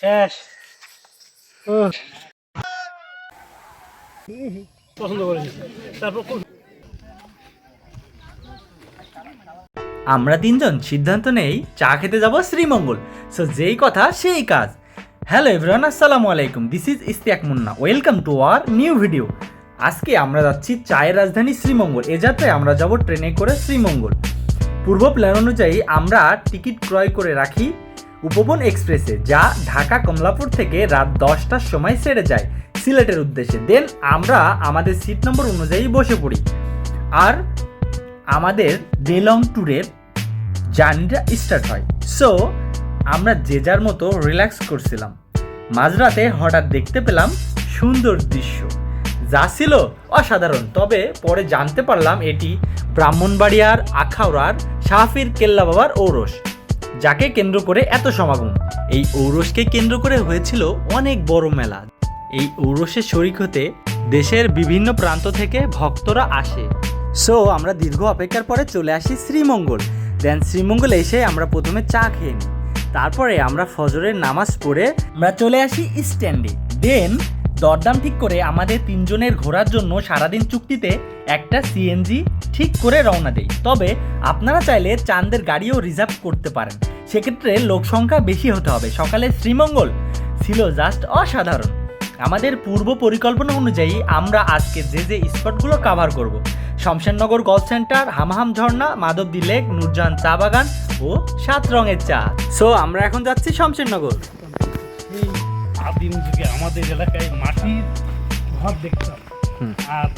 শেষ। পছন্দ করেছি। তারপর আমরা তিনজন সিদ্ধান্ত নেই চা খেতে যাব শ্রীমঙ্গল। সো যেই কথা সেই কাজ। হ্যালো এভরিওয়ান, আসসালামু আলাইকুম। This is Istiaq Munna. Welcome to our new video. আজকে আমরা যাচ্ছি চায়ের রাজধানী শ্রীমঙ্গল। এ যাত্রায় আমরা যাব ট্রেনে করে শ্রীমঙ্গল। পূর্ব প্ল্যান অনুযায়ী আমরা টিকিট ক্রয় করে রাখি উপবন এক্সপ্রেসে, যা ঢাকা কমলাপুর থেকে রাত 10টার সময় ছেড়ে যায় সিলেটের উদ্দেশ্যে। দেন আমরা আমাদের সিট নম্বর অনুযায়ী বসে পড়ি আর আমাদের ডে লং ট্যুরের জার্নিটা স্টার্ট হয়। সো আমরা যে যার মতো রিল্যাক্স করছিলাম। মাঝরাতে হঠাৎ দেখতে পেলাম সুন্দর দৃশ্য, যা ছিল অসাধারণ। তবে পরে জানতে পারলাম এটি ব্রাহ্মণবাড়িয়ার আখাউড়ার শাহফির কেল্লা বাবার ঔরস, যাকে কেন্দ্র করে এত সমাগম। এই ঔরসকে কেন্দ্র করে হয়েছিল অনেক বড় মেলা। এই ঔরসে শরিক হতে দেশের বিভিন্ন প্রান্ত থেকে ভক্তরা আসে। সো আমরা দীর্ঘ অপেক্ষার পরে চলে আসি শ্রীমঙ্গল। দেন শ্রীমঙ্গলে এসে আমরা প্রথমে চা খেয়ে নিই। তারপরে আমরা ফজরের নামাজ পড়ে আমরা চলে আসি স্ট্যান্ডে। দেন দরদাম ঠিক করে আমাদের তিনজনের ঘোরার জন্য সারাদিন চুক্তিতে একটা সিএনজি ঠিক করে রওনা দেই। তবে আপনারা চাইলে চাঁদের গাড়িও রিজার্ভ করতে পারেন, সেক্ষেত্রে লোক সংখ্যা বেশি হতে হবে। সকালে শ্রীমঙ্গল ছিল জাস্ট অসাধারণ। আমাদের পূর্ব পরিকল্পনা অনুযায়ী আমরা আজকে যে স্পটগুলো কভার করব: শমশেরনগর গলফ সেন্টার, হামাহাম ঝর্ণা, মাধবদী লেক, নূরজাহান চা বাগান ও 7 রঙের চা। সো আমরা এখন যাচ্ছি শমশেরনগর। এই আদিম যুগে আমাদের এলাকায় মাটির ঘর দেখতাম, আর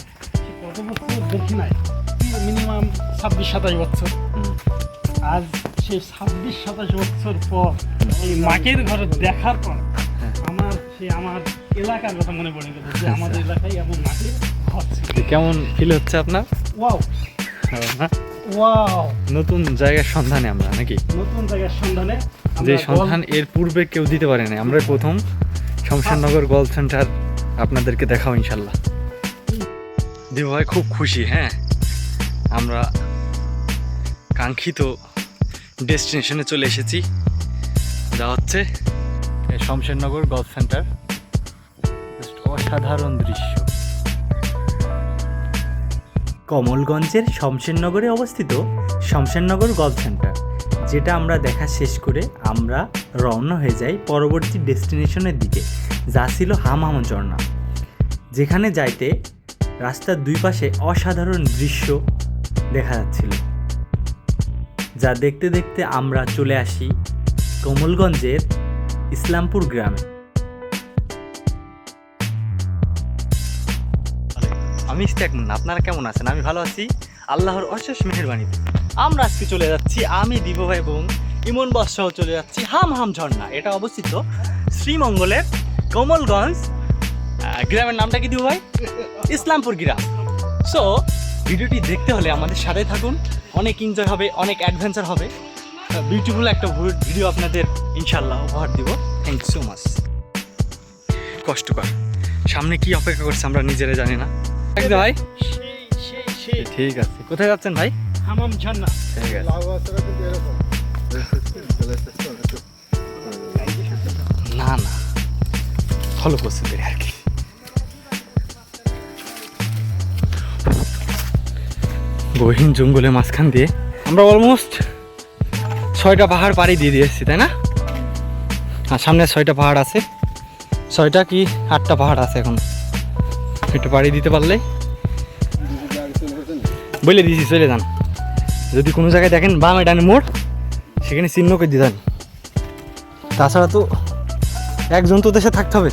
কত বছর দেখি নাই, মিনিমাম 26-27 বছর। আজ সেই 26-27 বছর পর এই মাটির ঘর দেখার পর আমার এলাকার কথা মনে পড়ে গেল যে আমাদের এলাকায় এমন মাটির ঘর ছিল। কেমন ফিল হচ্ছে আপনার? ওয়াও ওয়াও, নতুন জায়গার সন্ধানে আমরা নাকি? নতুন জায়গার সন্ধানে, যে সন্ধান এর পূর্বে কেউ দিতে পারে না। আমরা প্রথম শমশেরনগর গলফ সেন্টার আপনাদেরকে দেখাও ইনশাল্লাহ। দেব ভাই খুব খুশি। হ্যাঁ, আমরা কাঙ্ক্ষিত ডেস্টিনেশনে চলে এসেছি, যা হচ্ছে শমশেরনগর গলফ সেন্টার। অসাধারণ দৃশ্য। কমলগঞ্জের শমশেরনগরে অবস্থিত শমশেরনগর গলফ সেন্টার, যেটা আমরা দেখা শেষ করে আমরা রওনা হয়ে যাই পরবর্তী ডেস্টিনেশনের দিকে, যা ছিল হামাহাম ঝর্ণা। যেখানে যাইতে রাস্তার দুই পাশে অসাধারণ দৃশ্য দেখা যাচ্ছিল, যা দেখতে দেখতে আমরা চলে আসি কমলগঞ্জের ইসলামপুর গ্রামে। আমি ইস্তিয়াক মুন্না, আপনারা কেমন আছেন? আমি ভালো আছি, আল্লাহর অশেষ মেহেরবানিতে। আমরা আজকে চলে যাচ্ছি, আমি দিবু ভাই এবং ইমন বস সহ চলে যাচ্ছি হামহাম ঝর্ণা। এটা অবস্থিত শ্রীমঙ্গলের কমলগঞ্জ গ্রামের নামটা কি দিবু ভাই? ইসলামপুর গ্রাম। সো ভিডিওটি দেখতে হলে আমাদের সাথে থাকুন, অনেক এনজয় হবে, অনেক অ্যাডভেঞ্চার হবে। বিউটিফুল একটা ভিডিও আপনাদের ইনশাল্লাহ উপহার দিব। Thank you so much. কষ্টকর, সামনে কি অপেক্ষা করছে আমরা নিজেরা জানি না। ভাই ঠিক আছে, কোথায় যাচ্ছেন ভাই? হামাম ঝর্ণা। না না, ফলো করছে আর কি। গহীন জঙ্গলের মাঝখান দিয়ে আমরা অলমোস্ট 6টা পাহাড় পাড়ি দিয়ে দিয়েছি, তাই না? আর সামনে 6টা পাহাড় আছে, 6টা কি 8টা পাহাড় আছে। এখন একটু পাড়ি দিতে পারলে বলে দিয়েছি চলে যান। যদি কোনো জায়গায় দেখেন বামে ডানে মোড়, সেখানে চিহ্ন করে দিয়ে যান। তাছাড়া তো একজন তো দেশে থাকতে হবে।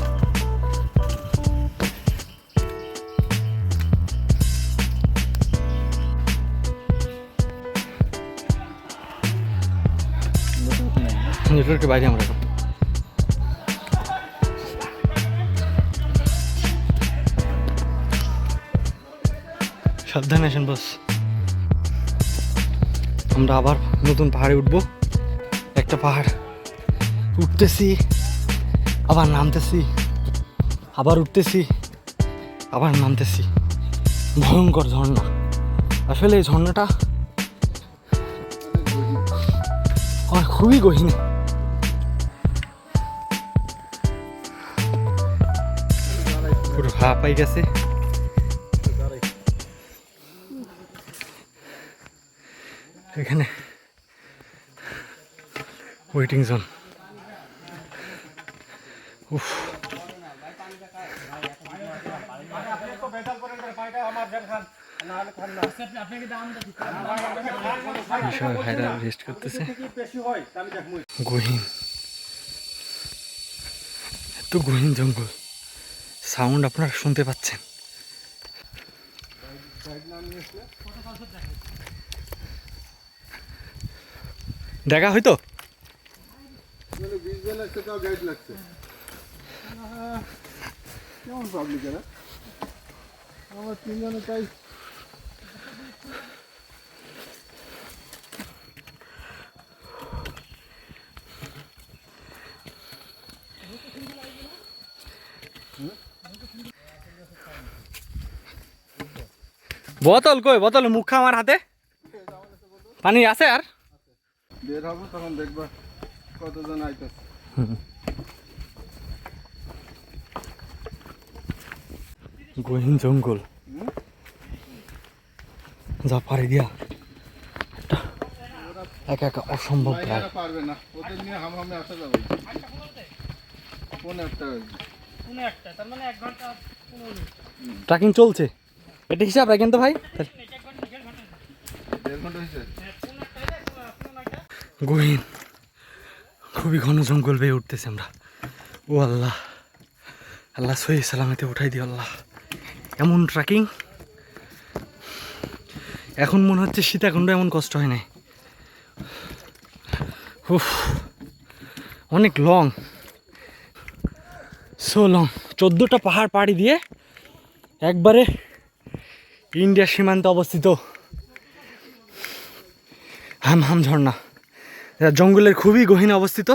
নেটওয়ার্কের বাইরে আমরা সাবধানে আসেন বস। আমরা আবার নতুন পাহাড়ে উঠবো। একটা পাহাড় উঠতেছি, আবার নামতেছি, আবার উঠতেছি, আবার নামতেছি। ভয়ঙ্কর ঝর্ণা। আসলে এই ঝর্ণাটা খুবই গহীন। পুরো হাঁপাই গেছে। এখানে ওয়েটিং জোন। উফ, সবাই ভাইরা রেস্ট করতেছে। গহীন, এত গহীন জঙ্গল, সাউন্ড আপনারা শুনতে পাচ্ছেন। দেখা হয়তো কেমন পাবলিক এরা আমার তিনজনে তাই বোতল কই, বোতল মুখা আমার হাতে, পানি আছে আর বের হবো তখন দেখবা কতজন আইতেছে। গহীন জঙ্গল, যা পারে দিয়া একা একা অসম্ভব প্রায়। এরা পারবে না, ওদের নিয়ে হামহামে আসা যাবে। কোন একটা তার মানে 1 ঘন্টা 15 মিনিট। ট্রেকিং চলছে, এটা হিসাব রাখেন তো ভাই। 1.5 ঘন্টা হয়েছে। গহীন, খুবই ঘন জঙ্গল বেয়ে উঠতেছে আমরা। ও আল্লাহ, আল্লাহ সহি সালামতে উঠাই দিও আল্লাহ। এমন ট্রেকিং, এখন মনে হচ্ছে সীতাকুণ্ড এমন কষ্ট হয় নাই। উফ, অনেক লং, সো লং। 14টা পাহাড় পাড়ি দিয়ে একবারে ইন্ডিয়ার সীমান্তে অবস্থিত হামহাম ঝর্ণা, এটা জঙ্গলের খুবই গহীনে অবস্থিত।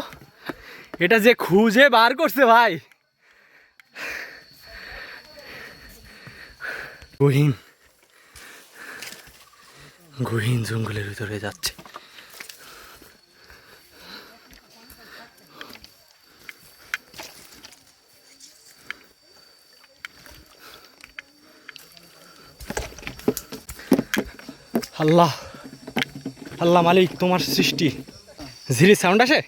এটা যে খুঁজে বার করছে ভাই, গহীন গহীন জঙ্গলের ভিতরে যাচ্ছে। আল্লাহ, আল্লাহ মালিক, তোমার সৃষ্টি। ঝিরি সাউন্ড আসে।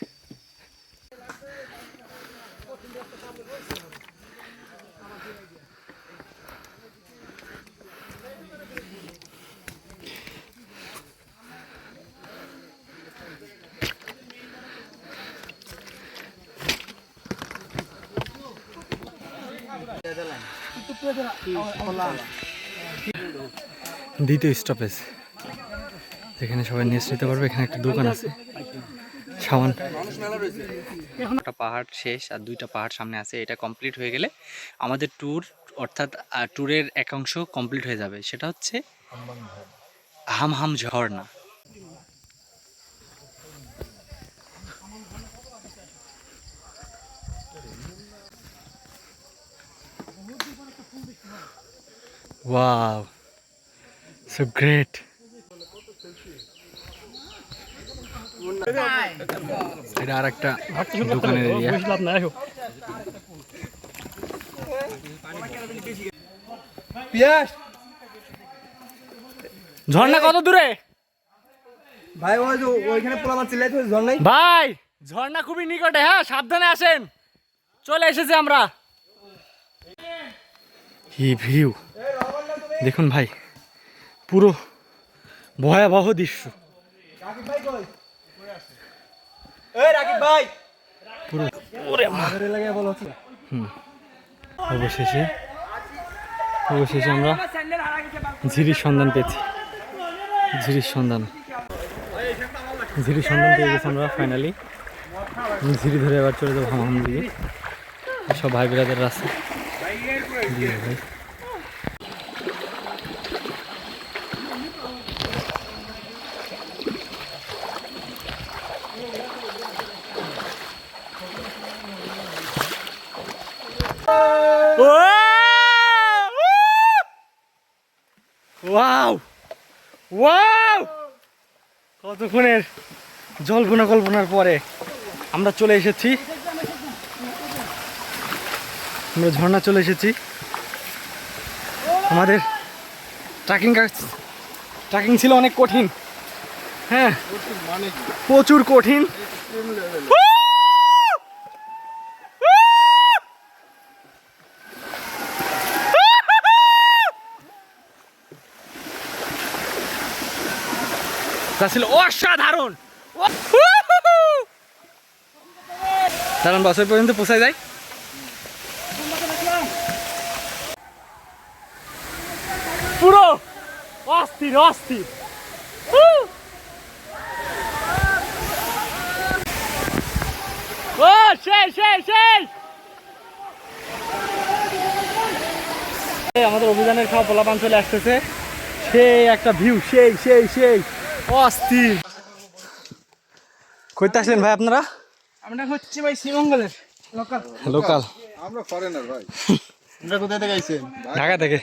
দ্বিতীয় স্টপেজ, যেখানে সবাই নেস্ট নিতে পারবে। এখানে একটা দোকান আছে, সামান। একটা পাহাড় শেষ আর 2টা পাহাড় সামনে আছে। এটা কমপ্লিট হয়ে গেলে আমাদের ট্যুর, অর্থাৎ ট্যুরের এক অংশ কমপ্লিট হয়ে যাবে। সেটা হচ্ছে হামহাম ঝর্ণা। Wow, so great. এটা আর একটা দোকানের এরিয়া। ঝর্ণা কত দূরে ভাই? ওই যে ওইখানে পোলা মাছ চিল্লাই তো ঝর্ণাই। ভাই? ঝর্ণা খুবই নিকটে, হ্যাঁ সাবধানে আসেন। চলে এসেছি আমরা। কি ভিউ দেখুন ভাই, পুরো ভয়াবহ দৃশ্য। পুরো অবশেষে আমরা ঝিরির সন্ধান পেয়েছি। ঝিরির সন্ধান পেয়ে গেছি আমরা ফাইনালি। ঝিরি ধরে এবার চলে যাবো হামাহাম দিকে। সব ভাই বিরাদের রাস্তা ভাই। ওয়াও ওয়াও, কতক্ষণের জল্পনা কল্পনার পরে আমরা চলে এসেছি। আমরা ঝর্ণা চলে এসেছি। আমাদের ট্রেকিং ছিল অনেক কঠিন, হ্যাঁ মানে কি প্রচুর কঠিন। Extreme level. তা ছিল অসাধারণ। দাঁড়ান বছর পর্যন্ত পৌঁছায় যায়। পুরো অস্থির অস্থির। ও শেষ শেষ শেষ। আমাদের অভিযানের খাওয়া পোলাপান চলে আসতেছে, সেই একটা ভিউ, সেই সেই সেই অস্থির। কইতে আসলেন ভাই আপনারা? আমরা হচ্ছে ভাই শ্রীমঙ্গলের লোকাল। লোকাল। আমরা ফরেনার ভাই। আমরা কোথায় থেকে আইছেন? ঢাকা থেকে।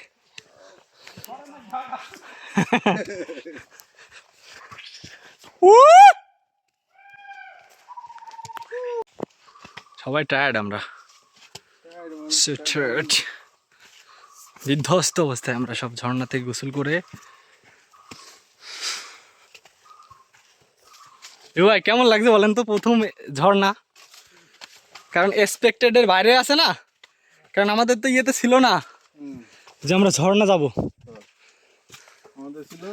সবাই টায়ার্ড, আমরা বিধ্বস্ত অবস্থায় আমরা সব ঝর্ণাতে গোসল করে। ভাই কেমন লাগছে বলেন তো প্রথম ঝর্ণা? কারণ এক্সপেক্টেডের বাইরে আছে না, কারণ আমাদের তো ইয়েতে ছিল না যে আমরা ঝর্ণা যাব। আমাদের ছিল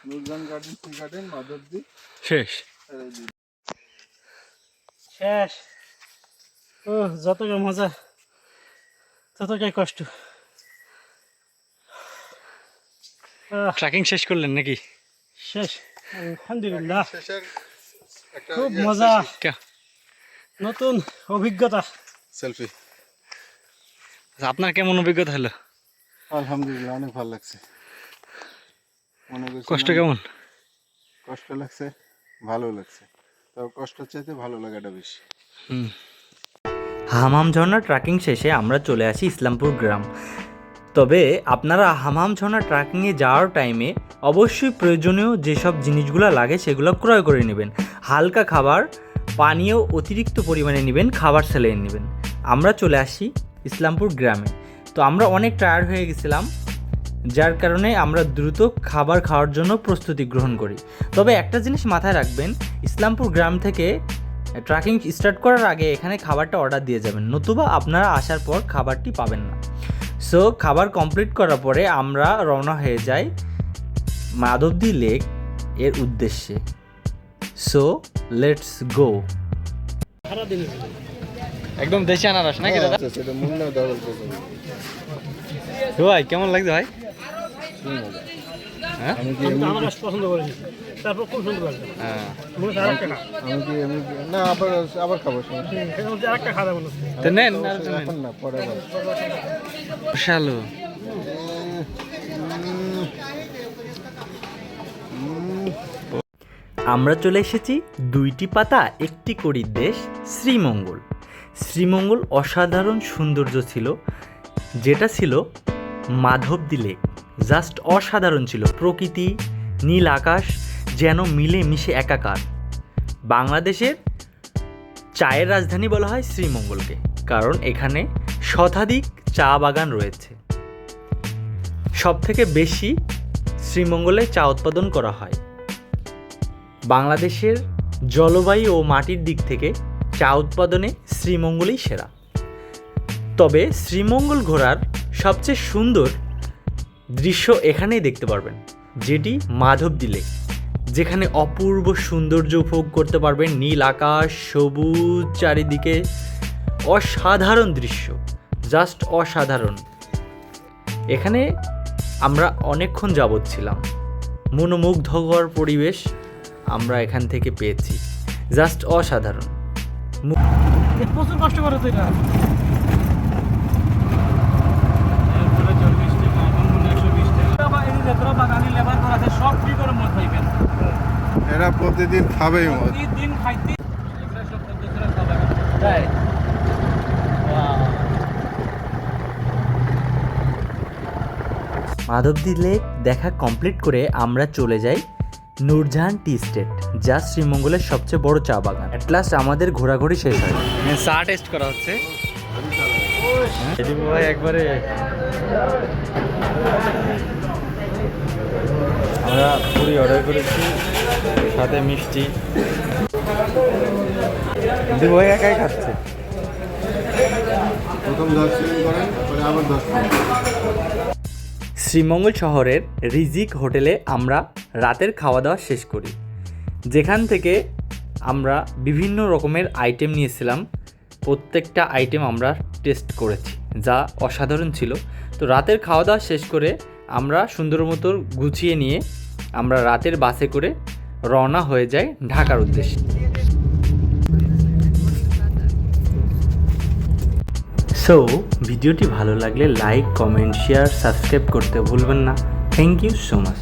Nurjan garden, tea garden, Madhabdi, শেষ শেষ। ও যতটা মজা ততটাই কষ্ট। ট্রেকিং শেষ করলেন নাকি? শেষ আলহামদুলিল্লাহ, শেষের একটা খুব মজা, কে- নতুন অভিজ্ঞতা। সেলফি। আপনার কেমন অভিজ্ঞতা হলো? আলহামদুলিল্লাহ অনেক ভালো লাগছে। মনে করছিলাম কষ্ট কেমন? কষ্ট লাগছে, ভালো লাগছে, তবে কষ্টের চাইতে ভালো লাগাটা বেশি। হামাম ঝর্ণা ট্রেকিং শেষে আমরা চলে আসি ইসলামপুর গ্রাম। তবে আপনারা হামাম ঝর্ণা ট্রেকিংয়ে যাওয়ার টাইমে অবশ্যই প্রয়োজনীয় যেসব জিনিসগুলো লাগে সেগুলো ক্রয় করে নেবেন। হালকা খাবার, পানীয় অতিরিক্ত পরিমাণে নেবেন, খাবার স্যালাইন নেবেন। আমরা চলে আসি ইসলামপুর গ্রামে। তো আমরা অনেক টায়ার্ড হয়ে গেছিলাম, যার কারণে আমরা দ্রুত খাবার খাওয়ার জন্য প্রস্তুতি গ্রহণ করি। তবে একটা জিনিস মাথায় রাখবেন, ইসলামপুর গ্রাম থেকে ট্রেকিং স্টার্ট করার আগে এখানে খাবারটা অর্ডার দিয়ে যাবেন, নতুবা আপনারা আসার পর খাবারটি পাবেন না। সো খাবার কমপ্লিট করার পরে আমরা রওনা হয়ে যাই মাধবদী লেক এর উদ্দেশ্যে। So let's go. একদম দেশি আনারস নাকি দাদা? আচ্ছা, সেটা মুন্না ডাবল করবে। ভাই কেমন লাগছে ভাই? হ্যাঁ আমি কি আমি তো আনারস পছন্দ করেছি, তারপর খুব সুন্দর লাগছে। হ্যাঁ মনে হচ্ছে আরেকটা খা। আমি না আবার খাবো, সমস্যা নেই। এখানে হচ্ছে আরেকটা খাওয়া মনে হচ্ছে। তো নেন আর তো নেন। এখন না, পরে আবার। শালো আমরা চলে এসেছি দুইটি পাতা একটি কড়ির দেশ শ্রীমঙ্গল। শ্রীমঙ্গল অসাধারণ সৌন্দর্য ছিল, যেটা ছিল মাধবদী লেক। জাস্ট অসাধারণ ছিল, প্রকৃতি, নীল আকাশ যেন মিলে মিশে একাকার। বাংলাদেশের চায়ের রাজধানী বলা হয় শ্রীমঙ্গলকে, কারণ এখানে শতাধিক চা বাগান রয়েছে। সবথেকে বেশি শ্রীমঙ্গলে চা উৎপাদন করা হয়। বাংলাদেশের জলবায়ু ও মাটির দিক থেকে চা উৎপাদনে শ্রীমঙ্গলই সেরা। তবে শ্রীমঙ্গল ঘোরার সবচেয়ে সুন্দর দৃশ্য এখানেই দেখতে পারবেন, যেটি মাধবদী লেক, যেখানে অপূর্ব সৌন্দর্য উপভোগ করতে পারবেন। নীল আকাশ, সবুজ চারিদিকে, অসাধারণ দৃশ্য, জাস্ট অসাধারণ। এখানে আমরা অনেকক্ষণ যাবৎ ছিলাম, মনোমুগ্ধকর পরিবেশ আমরা এখান থেকে পেয়েছি, জাস্ট অসাধারণ। প্রচুর কষ্ট করে তো এটা। সব ফ্রি করে মদ খাইবেন, এরা প্রতিদিন খাবেই মদ। দিন খাইতে মাধবদী লেক দেখা কমপ্লিট করে আমরা চলে যাই নূরজাহান টি স্টেট, যা শ্রীমঙ্গলের সবচেয়ে বড় চা বাগান। অ্যাট লাস্ট আমাদের ঘোরাঘুরি শেষ হয়, চা টেস্ট করা হচ্ছে। ভাই একবারে আমরা পুরি অর্ডার করেছি, সাথে মিষ্টি। দিদি একাই খাচ্ছে। প্রথম 10 মিনিট করেন, পরে আবার 10 মিনিট। শ্রীমঙ্গল শহরের রিজিক হোটেলে আমরা রাতের খাওয়া দাওয়া শেষ করি, যেখান থেকে আমরা বিভিন্ন রকমের আইটেম নিয়েছিলাম। প্রত্যেকটা আইটেম আমরা টেস্ট করেছি, যা অসাধারণ ছিল। তো রাতের খাওয়া দাওয়া শেষ করে আমরা সুন্দর মতো গুছিয়ে নিয়ে আমরা রাতের বাসে করে রওনা হয়ে যাই ঢাকার উদ্দেশ্যে। সো ভিডিওটি ভালো লাগলে লাইক, কমেন্ট, শেয়ার, সাবস্ক্রাইব করতে ভুলবেন না। Thank you so much.